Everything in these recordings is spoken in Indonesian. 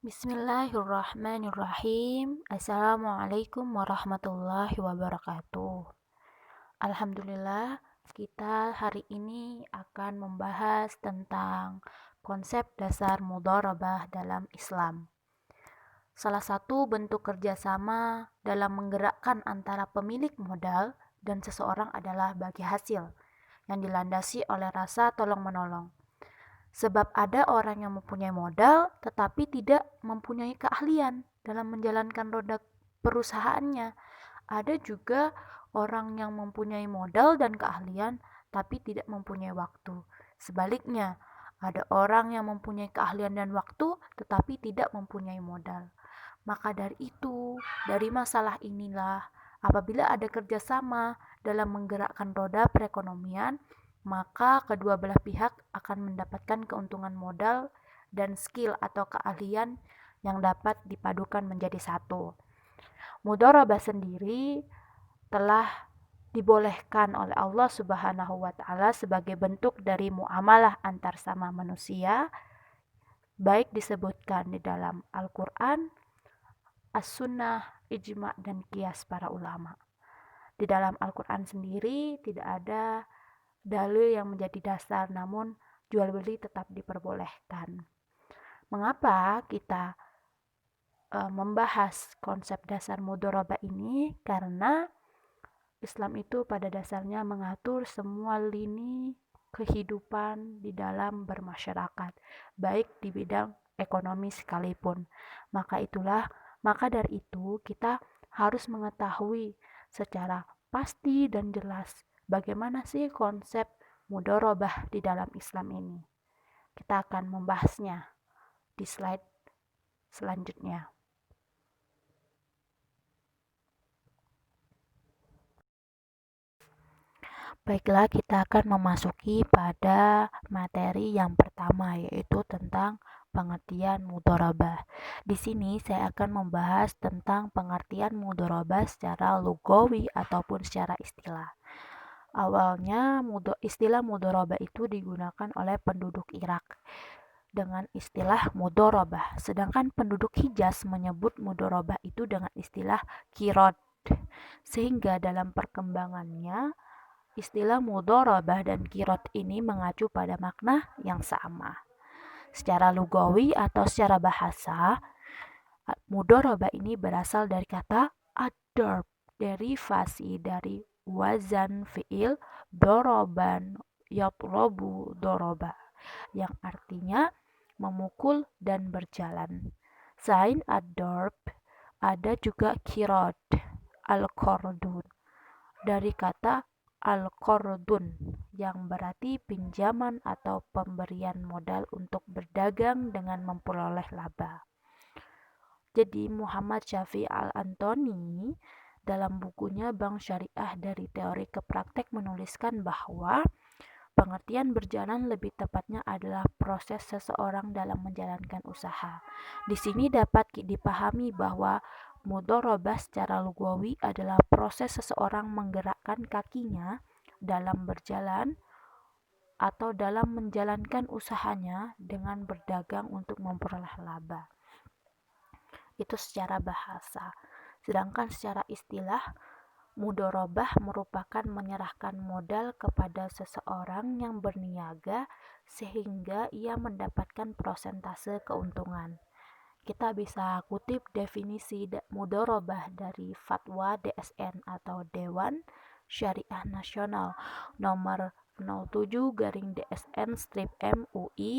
Bismillahirrahmanirrahim. Assalamualaikum warahmatullahi wabarakatuh. Alhamdulillah, kita hari ini akan membahas tentang konsep dasar mudharabah dalam Islam. Salah satu bentuk kerjasama dalam menggerakkan antara pemilik modal dan seseorang adalah bagi hasil yang dilandasi oleh rasa tolong-menolong. Sebab ada orang yang mempunyai modal tetapi tidak mempunyai keahlian dalam menjalankan roda perusahaannya. Ada juga orang yang mempunyai modal dan keahlian tapi tidak mempunyai waktu. Sebaliknya, ada orang yang mempunyai keahlian dan waktu tetapi tidak mempunyai modal. Maka dari itu, dari masalah inilah, apabila ada kerjasama dalam menggerakkan roda perekonomian, maka kedua belah pihak akan mendapatkan keuntungan modal dan skill atau keahlian yang dapat dipadukan menjadi satu. Mudharabah sendiri telah dibolehkan oleh Allah Subhanahu wa taala sebagai bentuk dari muamalah antar sama manusia, baik disebutkan di dalam Al-Qur'an, As-Sunnah, Ijma' dan Qiyas para ulama. Di dalam Al-Qur'an sendiri tidak ada dalil yang menjadi dasar, namun jual beli tetap diperbolehkan. Mengapa kita membahas konsep dasar mudharabah ini? Karena Islam itu pada dasarnya mengatur semua lini kehidupan di dalam bermasyarakat, baik di bidang ekonomi sekalipun. Maka dari itu kita harus mengetahui secara pasti dan jelas bagaimana sih konsep mudharabah di dalam Islam ini. Kita akan membahasnya di slide selanjutnya. Baiklah, kita akan memasuki pada materi yang pertama, yaitu tentang pengertian mudharabah. Di sini saya akan membahas tentang pengertian mudharabah secara lugawi ataupun secara istilah. Awalnya istilah mudharabah itu digunakan oleh penduduk Irak dengan istilah mudharabah, sedangkan penduduk Hijaz menyebut mudharabah itu dengan istilah qirad. Sehingga dalam perkembangannya istilah mudharabah dan qirad ini mengacu pada makna yang sama. Secara lugawi atau secara bahasa, mudharabah ini berasal dari kata ad-darb, derivasi dari wazan fi'il doroban yatrobu doroba, yang artinya memukul dan berjalan. Selain ad-darb, ada juga qirad, al-qardun, dari kata al-qardun yang berarti pinjaman atau pemberian modal untuk berdagang dengan memperoleh laba. Jadi Muhammad Syafi'i Al-Antoni dalam bukunya Bank Syariah dari Teori ke Praktek menuliskan bahwa pengertian berjalan lebih tepatnya adalah proses seseorang dalam menjalankan usaha. Di sini dapat dipahami bahwa mudharabah secara lugawi adalah proses seseorang menggerakkan kakinya dalam berjalan atau dalam menjalankan usahanya dengan berdagang untuk memperoleh laba. Itu secara bahasa. Sedangkan secara istilah, mudharabah merupakan menyerahkan modal kepada seseorang yang berniaga sehingga ia mendapatkan persentase keuntungan. Kita bisa kutip definisi mudharabah dari Fatwa DSN atau Dewan Syariah Nasional nomor 07-DSN-MUI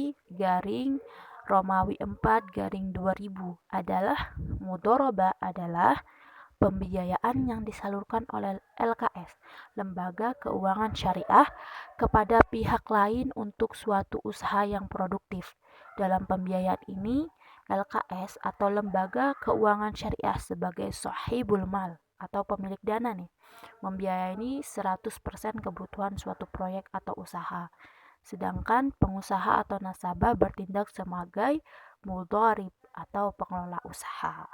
Romawi 4 2000 adalah mudharabah adalah pembiayaan yang disalurkan oleh LKS, Lembaga Keuangan Syariah, kepada pihak lain untuk suatu usaha yang produktif. Dalam pembiayaan ini, LKS atau Lembaga Keuangan Syariah sebagai sahibul mal atau pemilik dana membiayai 100% kebutuhan suatu proyek atau usaha. Sedangkan pengusaha atau nasabah bertindak sebagai mudharib atau pengelola usaha.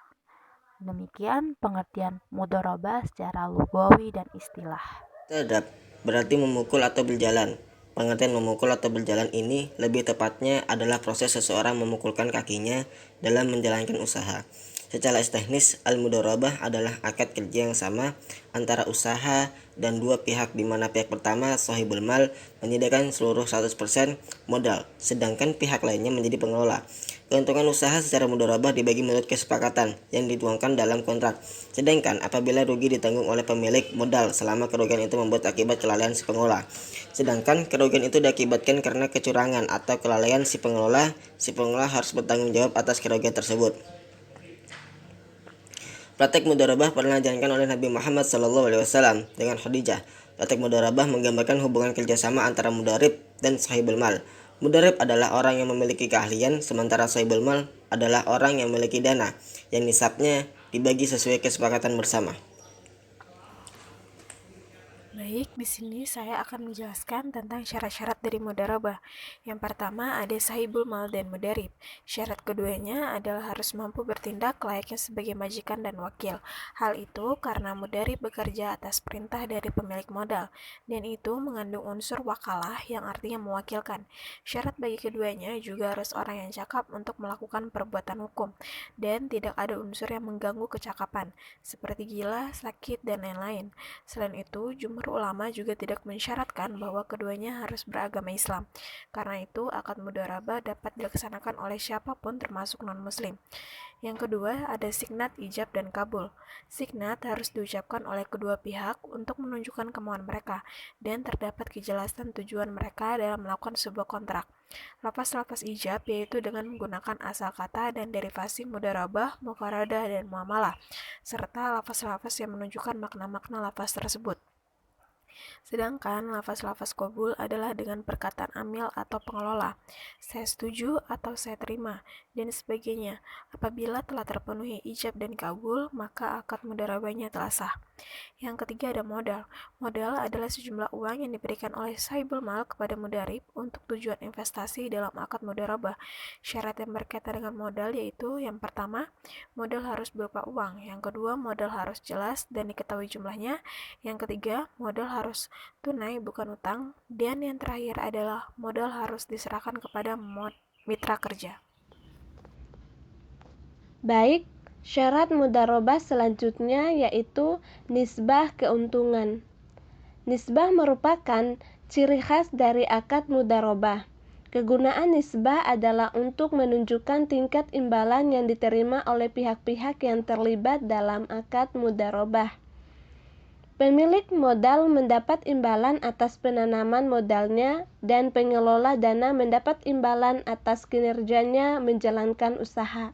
Demikian pengertian mudharabah secara lugawi dan istilah. Terhadap berarti memukul atau berjalan. Pengertian memukul atau berjalan ini lebih tepatnya adalah proses seseorang memukulkan kakinya dalam menjalankan usaha. Secara teknis, al-mudharabah adalah akad kerja yang sama antara usaha dan dua pihak, di mana pihak pertama, sahibul mal, menyediakan seluruh 100% modal, sedangkan pihak lainnya menjadi pengelola. Keuntungan usaha secara mudharabah dibagi menurut kesepakatan yang dituangkan dalam kontrak. Sedangkan apabila rugi ditanggung oleh pemilik modal selama kerugian itu membuat akibat kelalaian si pengelola. Sedangkan kerugian itu diakibatkan karena kecurangan atau kelalaian si pengelola harus bertanggung jawab atas kerugian tersebut. Praktek mudharabah pernah dijalankan oleh Nabi Muhammad SAW dengan Khadijah. Praktek mudharabah menggambarkan hubungan kerjasama antara mudarib dan sahibul mal. Mudarib adalah orang yang memiliki keahlian, sementara sahibul mal adalah orang yang memiliki dana, yang nisabnya dibagi sesuai kesepakatan bersama. Baik, di sini saya akan menjelaskan tentang syarat-syarat dari mudharabah. Yang pertama ada sahibul mal dan mudarib. Syarat keduanya adalah harus mampu bertindak layaknya sebagai majikan dan wakil. Hal itu karena mudarib bekerja atas perintah dari pemilik modal, dan itu mengandung unsur wakalah yang artinya mewakilkan. Syarat bagi keduanya juga harus orang yang cakap untuk melakukan perbuatan hukum, dan tidak ada unsur yang mengganggu kecakapan, seperti gila, sakit, dan lain-lain. Selain itu, jumhur ulama juga tidak mensyaratkan bahwa keduanya harus beragama Islam. Karena itu, akad mudharabah dapat dilaksanakan oleh siapapun termasuk non-muslim. Yang kedua, ada signat, ijab, dan kabul. Signat harus diucapkan oleh kedua pihak untuk menunjukkan kemauan mereka, dan terdapat kejelasan tujuan mereka dalam melakukan sebuah kontrak. Lafaz-lafaz ijab yaitu dengan menggunakan asal kata dan derivasi mudharabah, mufaradah, dan muamalah, serta lafaz-lafaz yang menunjukkan makna-makna lafaz tersebut. Sedangkan lafaz-lafaz qabul adalah dengan perkataan amil atau pengelola, saya setuju atau saya terima, dan sebagainya. Apabila telah terpenuhi ijab dan kabul, maka akad mudharabahnya telah sah. Yang ketiga ada modal. Modal adalah sejumlah uang yang diberikan oleh sahibul mal kepada mudarib untuk tujuan investasi dalam akad mudharabah. Syarat yang berkaitan dengan modal yaitu yang pertama, modal harus berupa uang. Yang kedua, modal harus jelas dan diketahui jumlahnya. Yang ketiga, modal harus tunai bukan utang. Dan yang terakhir adalah modal harus diserahkan kepada mitra kerja. Baik, syarat mudharabah selanjutnya yaitu nisbah keuntungan. Nisbah merupakan ciri khas dari akad mudharabah. Kegunaan nisbah adalah untuk menunjukkan tingkat imbalan yang diterima oleh pihak-pihak yang terlibat dalam akad mudharabah. Pemilik modal mendapat imbalan atas penanaman modalnya dan pengelola dana mendapat imbalan atas kinerjanya menjalankan usaha.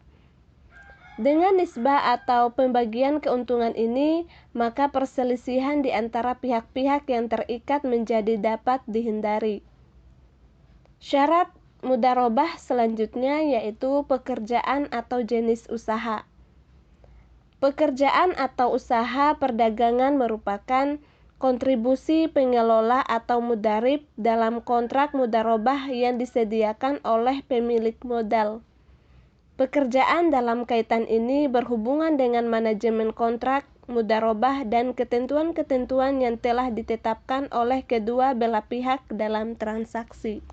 Dengan nisbah atau pembagian keuntungan ini, maka perselisihan di antara pihak-pihak yang terikat menjadi dapat dihindari. Syarat mudharabah selanjutnya yaitu pekerjaan atau jenis usaha. Pekerjaan atau usaha perdagangan merupakan kontribusi pengelola atau mudarib dalam kontrak mudharabah yang disediakan oleh pemilik modal. Pekerjaan dalam kaitan ini berhubungan dengan manajemen kontrak, mudharabah, dan ketentuan-ketentuan yang telah ditetapkan oleh kedua belah pihak dalam transaksi.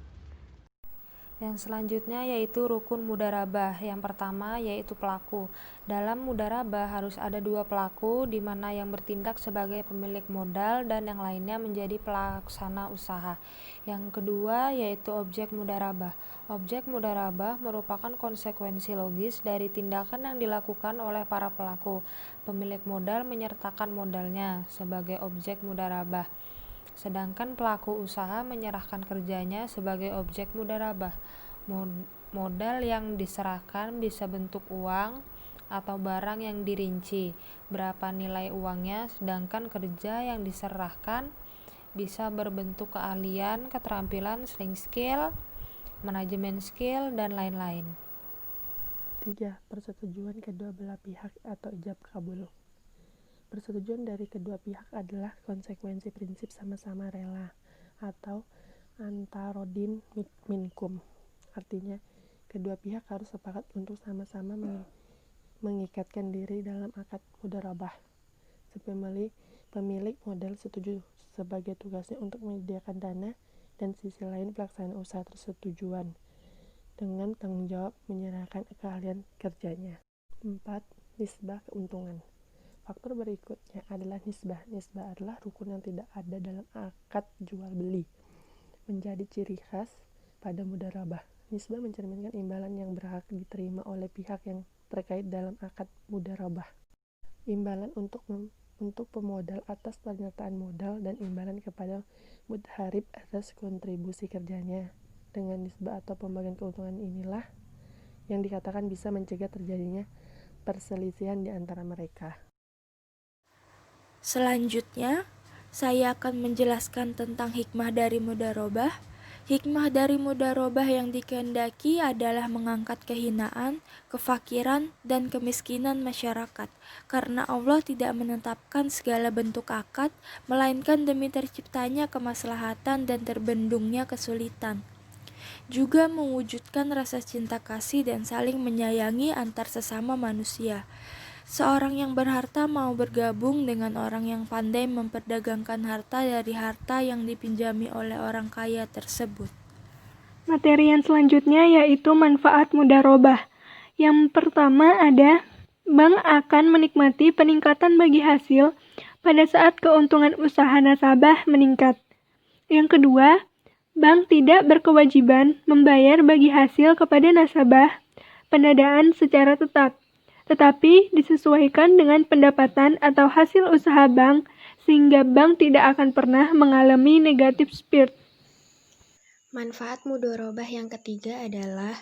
Yang selanjutnya yaitu rukun mudharabah. Yang pertama yaitu pelaku. Dalam mudharabah harus ada dua pelaku, di mana yang bertindak sebagai pemilik modal dan yang lainnya menjadi pelaksana usaha. Yang kedua yaitu objek mudharabah. Objek mudharabah merupakan konsekuensi logis dari tindakan yang dilakukan oleh para pelaku. Pemilik modal menyertakan modalnya sebagai objek mudharabah, sedangkan pelaku usaha menyerahkan kerjanya sebagai objek mudharabah. Modal yang diserahkan bisa bentuk uang atau barang yang dirinci berapa nilai uangnya, sedangkan kerja yang diserahkan bisa berbentuk keahlian, keterampilan, selling skill, manajemen skill, dan lain-lain. 3. Persetujuan kedua belah pihak atau ijab kabul. Persetujuan dari kedua pihak adalah konsekuensi prinsip sama-sama rela atau antarodin minkum. Artinya, kedua pihak harus sepakat untuk sama-sama mengikatkan diri dalam akad mudharabah. Pemilik modal setuju sebagai tugasnya untuk menyediakan dana dan sisi lain pelaksanaan usaha persetujuan dengan tanggung jawab menyerahkan keahlian kerjanya. 4. Nisbah keuntungan. Faktor berikutnya adalah nisbah. Nisbah adalah rukun yang tidak ada dalam akad jual beli, menjadi ciri khas pada mudharabah. Nisbah mencerminkan imbalan yang berhak diterima oleh pihak yang terkait dalam akad mudharabah. Imbalan untuk pemodal atas penyertaan modal dan imbalan kepada mudharib atas kontribusi kerjanya. Dengan nisbah atau pembagian keuntungan inilah yang dikatakan bisa mencegah terjadinya perselisihan di antara mereka. Selanjutnya, saya akan menjelaskan tentang hikmah dari mudharabah. Hikmah dari mudharabah yang dikehendaki adalah mengangkat kehinaan, kefakiran, dan kemiskinan masyarakat, karena Allah tidak menetapkan segala bentuk akad, melainkan demi terciptanya kemaslahatan dan terbendungnya kesulitan. Juga mewujudkan rasa cinta kasih dan saling menyayangi antar sesama manusia. Seorang yang berharta mau bergabung dengan orang yang pandai memperdagangkan harta dari harta yang dipinjami oleh orang kaya tersebut. Materi yang selanjutnya yaitu manfaat mudharabah. Yang pertama ada, bank akan menikmati peningkatan bagi hasil pada saat keuntungan usaha nasabah meningkat. Yang kedua, bank tidak berkewajiban membayar bagi hasil kepada nasabah pendanaan secara tetap, tetapi disesuaikan dengan pendapatan atau hasil usaha bank sehingga bank tidak akan pernah mengalami negative spirit. Manfaat mudharabah yang ketiga adalah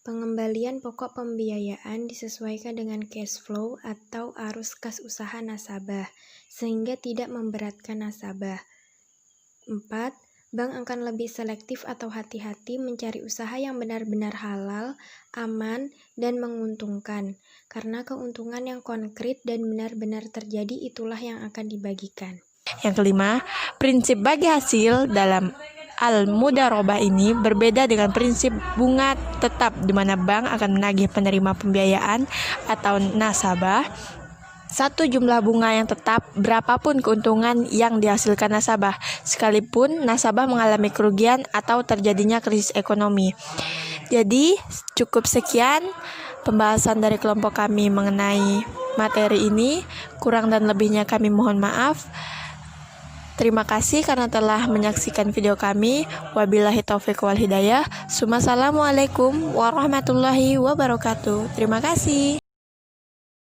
pengembalian pokok pembiayaan disesuaikan dengan cash flow atau arus kas usaha nasabah, sehingga tidak memberatkan nasabah. 4. Bank akan lebih selektif atau hati-hati mencari usaha yang benar-benar halal, aman, dan menguntungkan, karena keuntungan yang konkret dan benar-benar terjadi itulah yang akan dibagikan. Yang kelima, prinsip bagi hasil dalam al-mudharabah ini berbeda dengan prinsip bunga tetap, di mana bank akan menagih penerima pembiayaan atau nasabah satu jumlah bunga yang tetap berapapun keuntungan yang dihasilkan nasabah, sekalipun nasabah mengalami kerugian atau terjadinya krisis ekonomi. Jadi, cukup sekian pembahasan dari kelompok kami mengenai materi ini. Kurang dan lebihnya kami mohon maaf. Terima kasih karena telah menyaksikan video kami. Wabillahi taufiq wal hidayah. Assalamualaikum warahmatullahi wabarakatuh. Terima kasih.